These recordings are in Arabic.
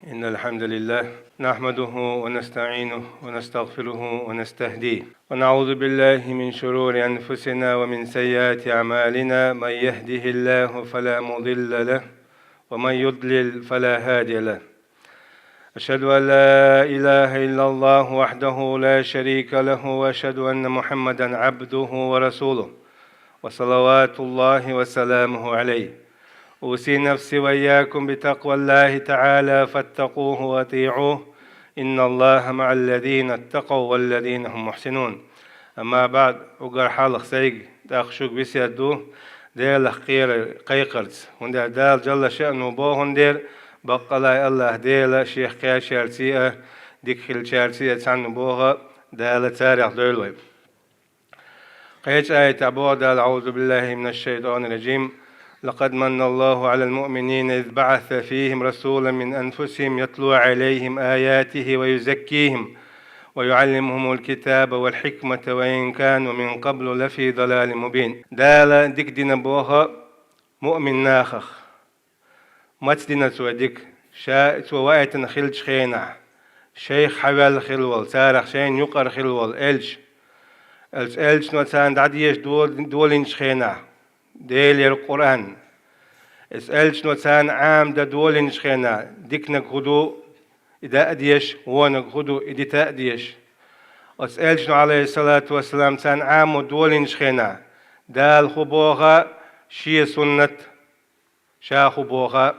إن الحمد لله نحمده ونستعينه ونستغفره ونستهديه ونعوذ بالله من شرور أنفسنا ومن سيئات أعمالنا. من يهده الله فلا مضل له ومن يضلل فلا هادي له. أشهد أن لا إله إلا الله وحده لا شريك له وأشهد أن محمدا عبده ورسوله وصلوات الله وسلامه عليه. أوصي نفسي وإياكم بتقوى الله تعالى فاتقوه وأطيعوه إن الله مع الذين اتقوا والذين هم محسنون. أما بعد أقر حالق سيق تأخشوك بسيادو دير خير قيقرت وندر دال جل شأنه بوهن دير بقلا الله دير شيخ كا شارتية ديكخل شارتية تعنو بوها دال تاريخ دولوي قيش آية أبو دال أعوذ بالله من الشيطان الرجيم. لقد من الله على المؤمنين إذ بعث فيهم رسولا من أنفسهم يتلو عليهم آياته ويزكيهم ويعلمهم الكتاب والحكمة وإن كانوا من قبل لفي ضلال مبين. دالا ديك دينا بوها مؤمن ناخخ متدنا سوديك شاء ووايتنا خلج خينا شيخ حوال خلوال تارخ شين يقر خلوال إلش نوتان دعديش دولين شخينا ديل القرآن اسألش نوتان عام دا دولين شخينا ديكنك هدو إذا أديش وانك هدو إذا تأديش اسألش عليه الصلاة والسلام تان عام دولين شخينا دال خبوغا شي سنة شا خبوغا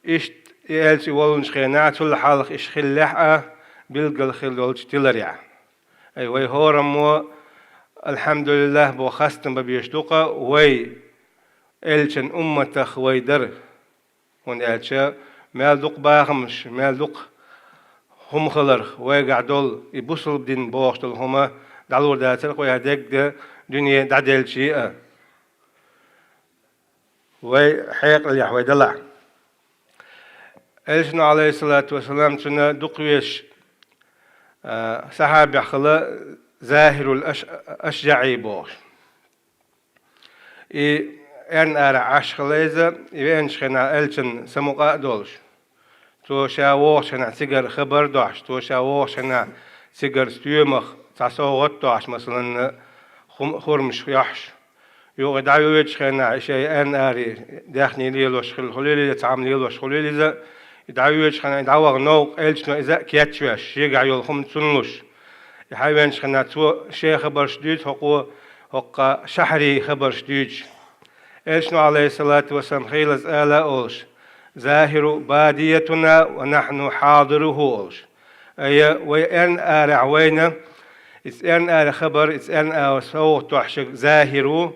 إشت إلش ولن شخينا تل حالق إشخل لحقا بلقل خلولش تلريع أي وي هورمو الحمد لله بو خاستن ببيشتوقا وي إلشن أمتخ وي در ون إلشا مال دوق باخمش مال دوق هم خلر وي قعدول يبوصل بدين بوغشتل هما دالور داتر وي هديك دا دنيا دعدل شيئا وي حيق اليح وي دلع إلشن عليه الصلاة والسلام تنا دوقويش صحابي خلا ظاهر الأشجعي بوش إن أرى عشخليزة إن شخنا ألشن سمقا دولش تو شاووشنا سيجر خبر دوش تو شاووشنا سيجر ستيومخ تصوغت دوش مثلا خرمش يحش يو دعوة شخنا شيء أن أري داخني ليلوش خليلي تعمل ليلوش خليلي دعوة شخنا دعوة نوق ألشنا إذا كياتشوش يقع يلخم تسنلوش يحاول شخنا تو شيء خبر شديد حق شحري خبر شديد إلشنا عليه الصلاة والسلام خيلز آلا أولش ظاهر باديتنا ونحن حاضره أولش أي وإن آرع وينا إسأن آر خبر إسأن آر صوت وحشك ظاهر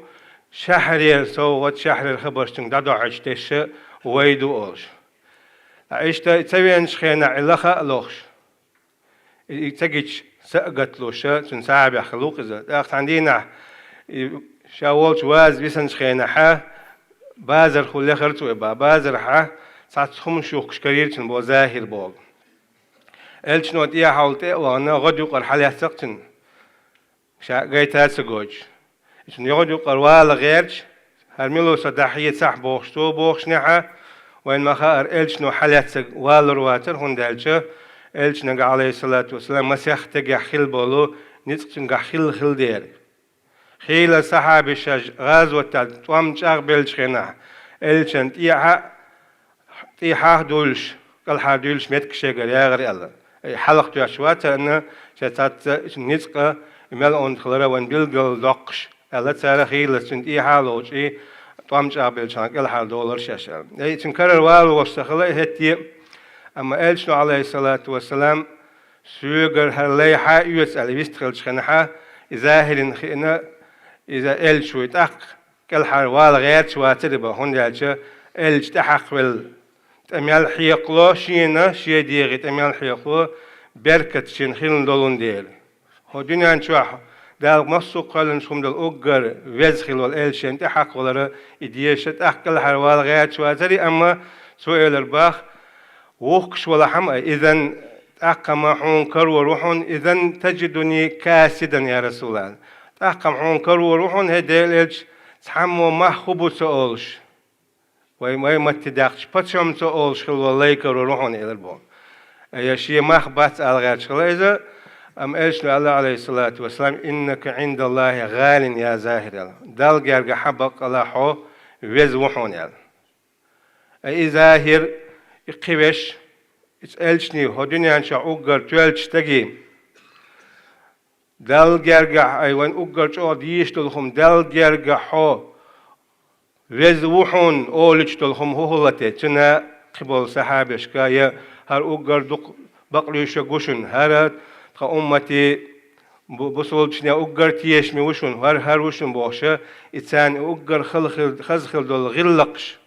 شحري صوت شحر الخبر شتن دادو عشتش ويدو أولش عشتا تسوين شخينا علاخة لوخش تجيش سقط له شا تنسعب يخلوق إذا أخت عندنا شاولش واز بيسن شخينا حا بازر خلي خرطو إبا بازر حا ساعت خم شوخ كرير تن بو ظاهر بول إلش نوت إيا حاولتي وانا غد يقر حالي سقتن شا جايتها سجوج إشن يغد يقر والا غيرش هرميلو صداحية صح بوخشتو بوخش نحا وين ما خار إلش نو حالي سق والا رواتر هندالشا إلش نجا عليه الصلاة والسلام مسيح تجا خيل بولو نتقن خيل خيل دير خيل صحاب الشج غزوة توام شاق بلش خنا إلش أنت إيها دولش قال حدولش متك شجر يا غير الله حلق جاشوات أن شتات نتقى مال أون خلرا وان بيلقل دقش الله تعالى خيل سنت إيها لوش توام شاق بلش قال $1 شاشة تنكرر والو واستخلا هتي أما إلشنا عليه الصلاة والسلام سوغر هرلي حا يسأل بيستخل شخنحا ظاهر خينا إذا إلشو يتأق كالحار والغير شواتربا هون يالشا إلش تحقل تأميال حيقلو شينا شي ديغي تأميال حيقلو بركة شين خيلن دولون ديل هو دنيا نشوح دال مصوق قلن شوم دل أقر وزخل والإلشين تحق ولر إديشة تأقل حار والغير شواتري أما سؤال الباخ وقش ولا حم إذن أقام حنكر وروحون إذن تجدني كاسدا يا رسول الله أقام حنكر وروحون هديلش تحمو ما خبو سؤالش وما متداخش بتشم تقول شغل والله يكرر روحون إلى البون أي شيء ما خبط على غير شغل إذا أم إيش الله عليه الصلاة والسلام إنك عند الله غال يا زاهر دال جرج حبق الله حو ويز وحون أي زاهر يقيش إيش هدني عن شعوقر توالش تجي دال جرج أيوان أوقر شو ديشتلهم دال جرج حو ويز وحون أولش تلهم هو لته تنا قبل صحابش كايا هر أوقر دق بقليش جوشن هرات كأمتي بوصلتني أوقر تيش ميوشن هر وشن بوشة إنسان أوقر خزخل دول غلقش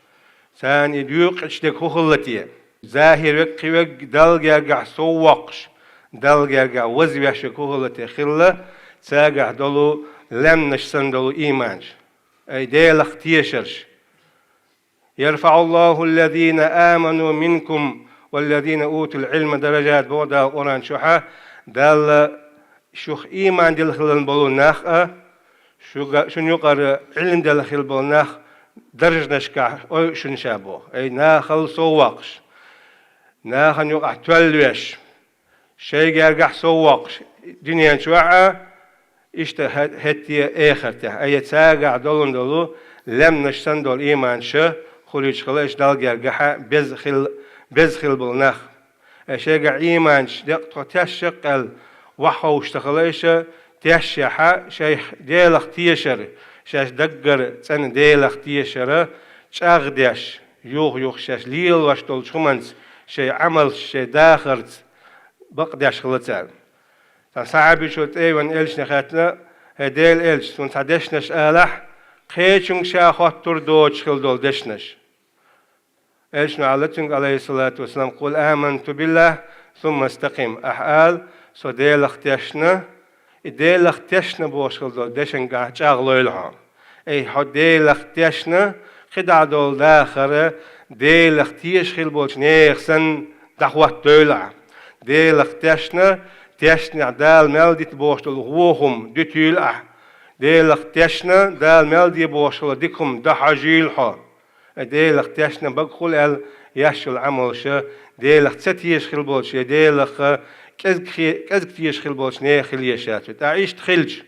سان يديوق اشتك هو لته ظاهر وقت دال جرجع سوقش دال جرجع وزيش هو لته خلة ساجع دلو لم نشسن دلو إيمانش أي ديلخ تيشرش يرفع الله الذين آمنوا منكم والذين أوتوا العلم درجات بودا قرآن شوحة دال شوخ إيمان دل خلال بلو ناخ شن يقر علم دل خلال بلو ناخ درج نشكا أو شن شابو أي ناخل سوقش ناخن يقع تولوش شيء يرجع سوقش دنيا شوعة إشته هتي آخرته أي تاجع دولن دولو لم نشتن دول إيمان شه خليج خلاش دال جرجحة بزخل بالنخ أشجع إيمان دق تشقل وحوش تخليش تشحة شيخ ديلخ تيشر شاش دقر تن ديلخ تيشر شاغدش يوخ شاش ليل واشتول شمنس شيء عمل شيء داخرت بقدش خلتان صعب شو تأيون إلش نخاتنا هديل إلش سون تدشنش آلح قيشون شاخات تردوش خل دول دشنش إلش نعلتون عليه الصلاة والسلام قل آمنت بالله ثم استقيم أحال سو ديل اختيشنا ديل اختيشنا بوش خل دول دشن قاعد شاغلو أي حد ديل اختيشنا خدع دول داخرة ديل اختيش خل بوش نيخسن دخوات دولع ديل اختيشنا تشنا دال ملدي بوشل غوهم دتيل ديل تشنا دال ملدي بوشل ديكم دحاجيل ح ديل تشنا بقول ال يشل عمل ش ديل تتيش خل بولش ديل كز كتيش خل بولش نه خليشات تعيش تخلج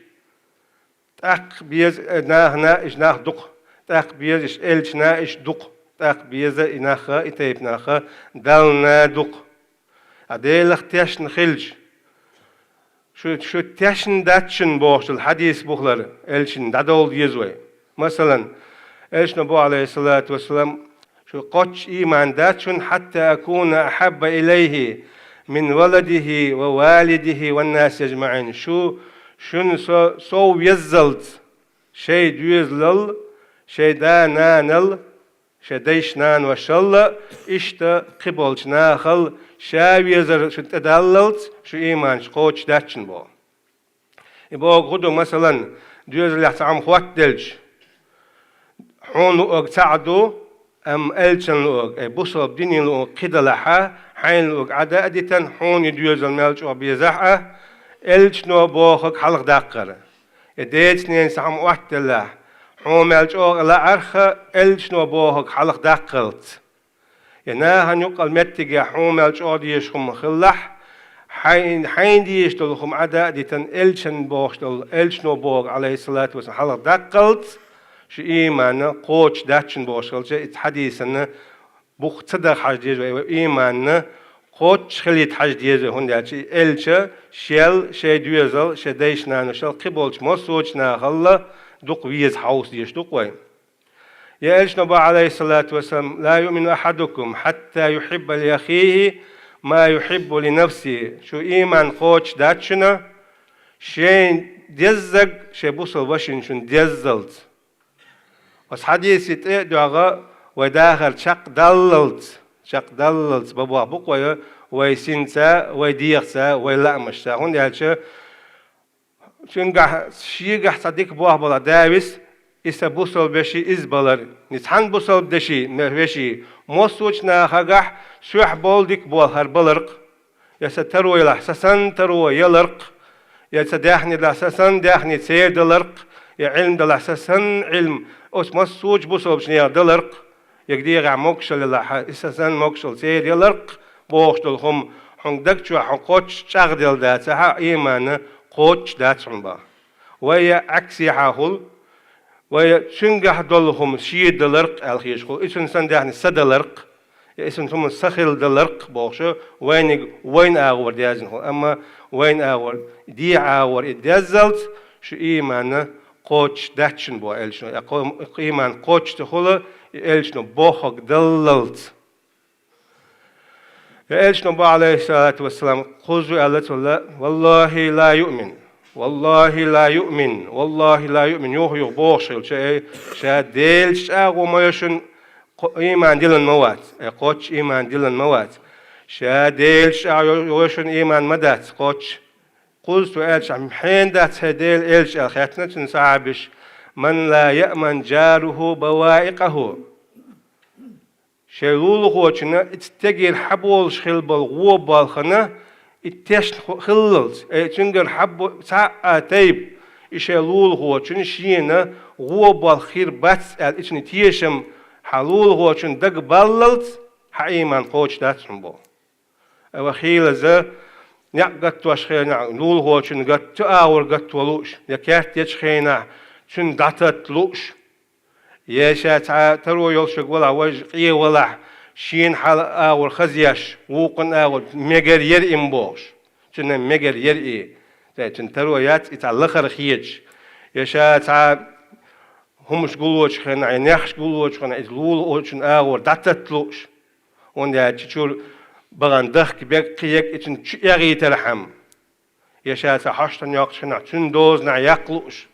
تاق بيز ناه إش ناه دق تاق بيز إش إلش نا إش دق تاق بيز إناخ إتيب ناخ دال نا دق ديل تشنا خلج شو تشن داتشن بوش الحديث بوخلر إلشن دادول يزوي مثلا إيش نبو عليه الصلاة والسلام شو قتش إيمان داتشن حتى أكون أحب إليه من ولده ووالده والناس أجمعين شن سو يزلت شيء ديزلل شيء دا نانل شيء ديش نان وشل إشتا قبلش ناخل شاويزر شو تدللت شو إيمان شقوش داتشن بو يبقى غدو مثلا ديوز اللي عم خوات دلج حون لوق تعدو أم ألشن لوق أي بوصل بديني لوق كده لحا حين لوق عدا أديتن حون يديوز الملج وبيزحة ألش نو بوخك حلق داقر يديت نين سعم وقت الله حون ملج لا أرخى ألش نو بوخك حلق داقرت ينا هنيقل متجا حومل شاديش خم خلح حين ديش دلهم عدا ديتن إلشن بوشتل إلشنو بوغ عليه الصلاة والسلام حلق دقلت شو إيمان قوش داتشن بوشتل جاء حديثنا بوخ تصدق حديث إيمان قوش خليت حديث هون داتشي إلشة شيل شيء دوزل شيء ديش نانو شيل قبلش مسوج ناخلا دق ويز حوس ديش دق وين يا إلشنو عليه الصلاة والسلام لا يؤمن أحدكم حتى يحب لأخيه ما يحب لنفسه شو إيمان قوش داتشنا شين ديزق شي بوصل وشين شون ديزلت بس حديث يتقدر وداخل شق دللت بابا بقوة ويسينسا ويديرسا ويلامشسا هون يالش شنقح شيقح صديق بوه بلا داويس إسا بوصل بشي إزبالر نتحن بوصل بدشي نرفشي موسوچنا خاقح سوح بولدك بول هربالرق يسا تروي لحسسن تروي يلرق يسا داخني لحسسن داخني تسير دلرق يا علم دلحسسن علم أس موسوچ بوصل بشنيا دلرق يقدر موكشل الله إساسا موكشل سير يلرق بوشتلهم حنقدك شو حنقوش شغدل دات ها إيمان قوش دات شنبا ويا عكسي حاول ويا شنجح دلهم شيء دلرق الخيش خو إيشن سندهن سدلرق إيشن ثم سخيل دلرق بوشة وين أور ديازن خو أما وين أور دي أور إدزلت شو إيمان قوش داتشن بو إلشنو إيمان قوش تخوله إلشنو بوخك دللت إلشنو بو عليه الصلاة والسلام خذوا ألت والله لا يؤمن والله لا يؤمن والله لا يؤمن يوه بوشل شا ديل شا وما يشن إيمان دلن موات قوش إيمان دلن موات شا ديل شا يشن إيمان مدات قوش قلت إلش عم حين دات هديل إلش الخياتنا تنصعبش من لا يأمن جاره بوائقه شيلول خوشنا اتتجر حبول شخلبل غوبال خنا اتش خللت تنجر حب ساعة تيب يشيلول خوشنا شينا غوبال خير بس اتشني تيشم حلول خوشنا دق بللت حيمان خوش داتشن بو وخيل ذا قد وشخينا لول خوشنا قد تأور قد ولوش يكات يشخينا شن داتت لوش يشات ترو يلشق ولا وجه ولا شين حال أول خزيش وقن أول مجر ير إمبوش شن مجر ير شن ترو يات يتعلق خيج يشات همش قلوش خنا ينخش قلوش خنا لول وشن أول داتت لوش وندي تشور بغن دخك بيك إتن يغي تلحم يشات حشتن يقشنا شن دوز نعيقلوش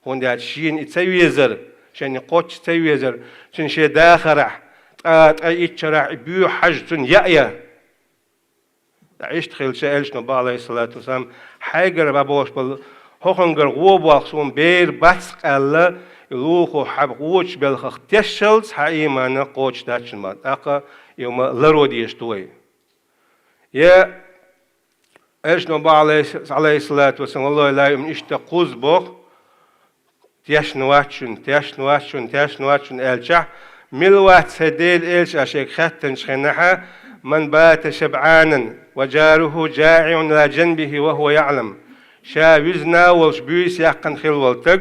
وندي شين يتسويزر شن قوتش تسويزر شن شي داخرح يتشرح بيو حجتن يأيا عشت خيل شألش نبا عليه الصلاة والسلام حاجر بابوش بل هوخنجر غوب واخصون بير باتسق ألا يلوخو حب غوش بالخخ تشلز حايمان قوتش داتشن مات أقا يوم لرو ديشتوي يا إيش نبا عليه الصلاة والسلام والله لا يمن اشتقوز بوخ تيش نواتشون إلشح ملوات هديل إلش أشيك خاتن شخنحا من بات شبعانا وجاره جائع على جنبه وهو يعلم شا وزنا والش بيس يقن خيل والتق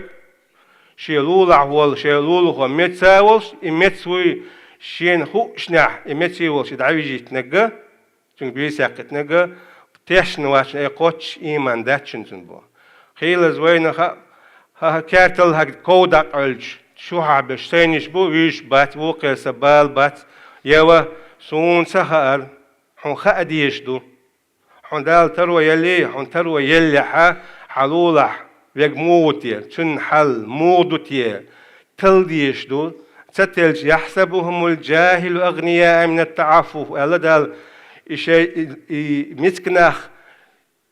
شيلولع وال شيلولخ متسا والش إمتسوي شين خو شنح إمتسي والش دعويجي تنقى شن بيس يقن تنقى تيش نواتشن أي قوتش إيمان داتشن تنبو خيل زوينخا ها كارتل هاد كوداق علج شو حابش سينش بو ويش بات وقل سبال بات يوا سون سهر حون خاديش دو حون دال تروى يلي حون تروى يلي حلولح ويق موتي تن حل مودتي تلديش دو تتلج يحسبهم الجاهل أغنياء من التعفف ألا دال إشي مسكناخ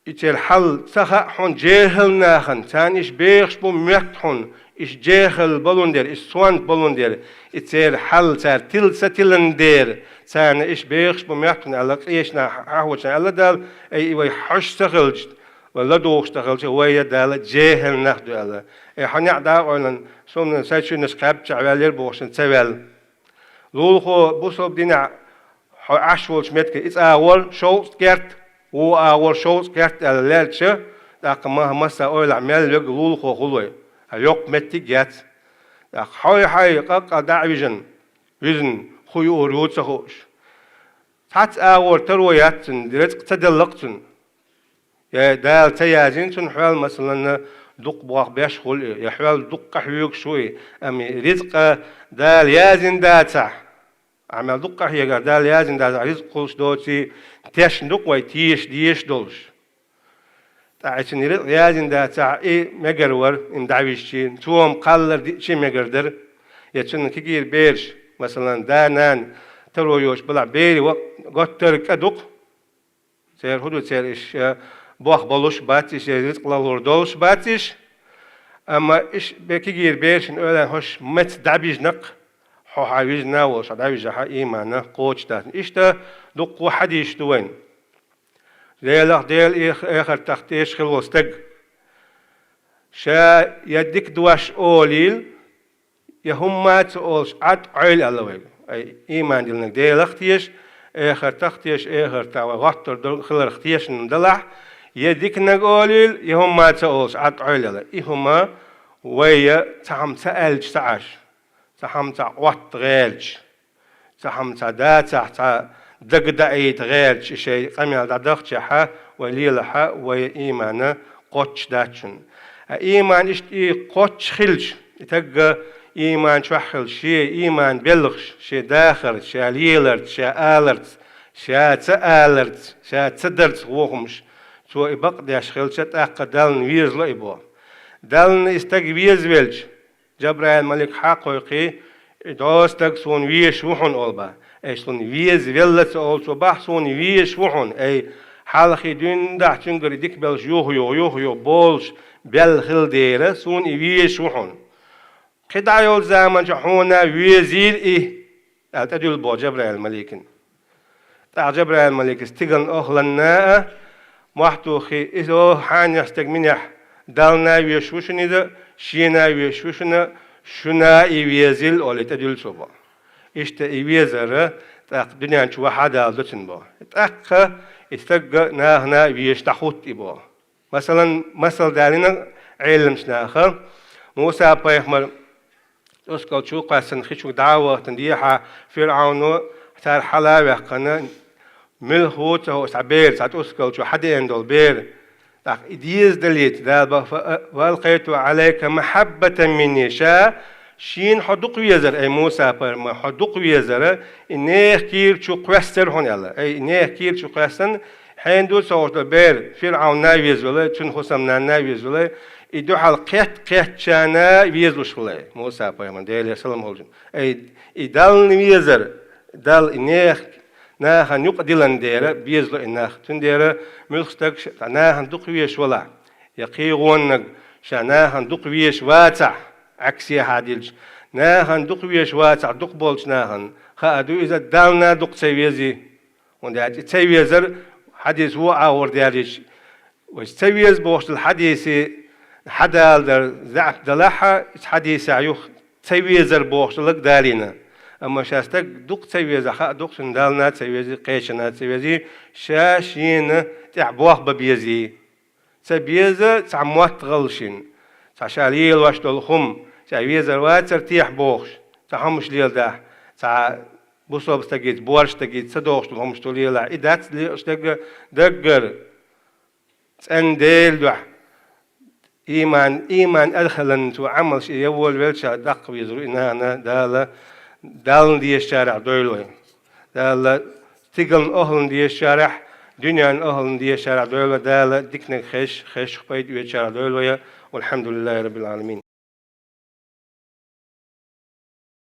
إتل حل سخا حون جاهل ناخن تانيش بيخش بو مكتحون إش جاهل بلوندير إش سوان بلوندير إتل حل تار تل ستلندير تان إش بيخش بو مكتحون ألا قيشنا حاوشنا ألا دال أي وي حش تغلج ولا دوغش تغلج ويا دال جاهل ناخدو ألا أي حنيع داغولا سومنا سايتشو نسكاب تعوالير بوغشن تسوال لولخو بوصل بدينا عشولش متك إتس أول شو سكرت و أول شو سكرت الليلش داك ما مسا أول عمل يقولوا خلوه هيوق متجات داك حي قاق دعوجن وزن خيو روت سخوش تات أول تروياتن درت تدلقتن يا دال تيازين تن حوال مثلا دق بواق بيش خل يحوال دق حيوك شوي أمي رزق دال يازن داتع عمل دقة هي قال لازم ده رزق قلش دوتي تيش دق ويتيش ديش دولش تعيشني رزق لازم ده تاع إيه مجرور إن دعويشين توم قلر شيء مجردر يتشن كير بيرش مثلا دانان ترويوش بلع بيري وقتر كدق سير هدو سير إيش بوخ بلوش باتيش رزق لالور دولش باتيش أما إيش بكير بيرش نقول هش مت دعبيج نق حو عاوز ناوش عاوز جها إيمانه قوتش ده إشتا دق واحد يشتوين ليلة ديل آخر تختيش خلوستق شا يدك دواش أوليل يهم ما تقولش عد عيل ألوي أي إيمان دلنك ديل اختيش آخر تختيش آخر تاوى غطر خلر اختيش ندلع يديك نقوليل يهم ما تقولش عطعيل إهما ويا تهم سألج تعش تهم تعوت غيلج تهم تعدات تع دقدعيت غيلج شيء قميل دقدخ حا وليل حا ويا إيمانا قوتش داتشن إيمان إشتي قوتش خلج تجا إيمان شوحل شيء إيمان بلغش شيء داخل شيء ليلرت شيء آلرت شيء تآلرت شيء تدرت وهمش شو يبقى داش خلشت أقدالن ويرز لا يبوا دالن استجويز ويلج جبرائيل ملك حقيقي دوستك سون ويش وحن أولبا أي سون ويز ويلت أول سو بح سون ويش وحن أي حالخي دين ده تنقر ديك بلش يوه بولش بل خل ديره سون ويش وحن قطع يول زمان جحونا ويزير إيه أتدل بو جبرائيل ملكين تاع جبرائيل ملك استجن أخلنا محتوخي إذا حان يستجمنيح دالنا ويشوشني ده شينا ويشوشنا شنا يويزيل أولي تدل صبا إشتا يويزره تاق دنيا نشوف حدا لتن با تاق استجا ناهنا ويشتحوت إبا مثلا مثل دالنا علم سناخر موسى بيخمر أسكال شو قاسن خشوك دعوة تنديحة فرعون تار حلاوة قنا ملهوت هو سعبير ساعت أسكال شو حد يندل بير تاق إديز دليت دال والقيت عليك محبة مني شا شين حدق ويزر أي موسى ما حدق ويزر إنه كير شو قوستر هون يلا أي إنه كير شو قوستن حين دول صوت بير فرعون ناويز ولا تون خصم ناويز ولا يدو حال قيت شانا ويزلوش ولا موسى بيمان ديال سلام هولجن أي إدال ويزر دال إنه ناهن يقدلن ديره بيزلو إنه تنديره ملخستك ناهن دق ويش ولا يقيقون شناهن دق ويش واتع عكسي هاديلش ناهن دق ويش واتع دق بولش ناهن خادو إذا دالنا دق سيويزي وندات سيويزر حديث هو أور ديالش وسيويز بوش الحديث حدا در زعف دلحة حديث عيوخ سيويزر بوش لك دالينا أما شاستك دق سيويزا خا دق سندالنا سيويزي قيشنا سيويزي شاشين تعبوخ ببيزي سبيزا تعموت غلشين تعشاليل واش دلخم سيويزا واتر تيح بوخش تعمش ليل ده تع بوصوب استجيت بورش تجيت سدوخش دلهم شتوليلا إدات لي استج دقر سنديل دوح إيمان أدخلن تو عمل شيء يول ولشة دق ويزرو إنها دالن دي الشارع دويلوي دال تيجن أهلن دي الشارع دنيا أهلن دي الشارع دويلوي دال ديكنا خش بيد ويشارع دويلوي والحمد لله رب العالمين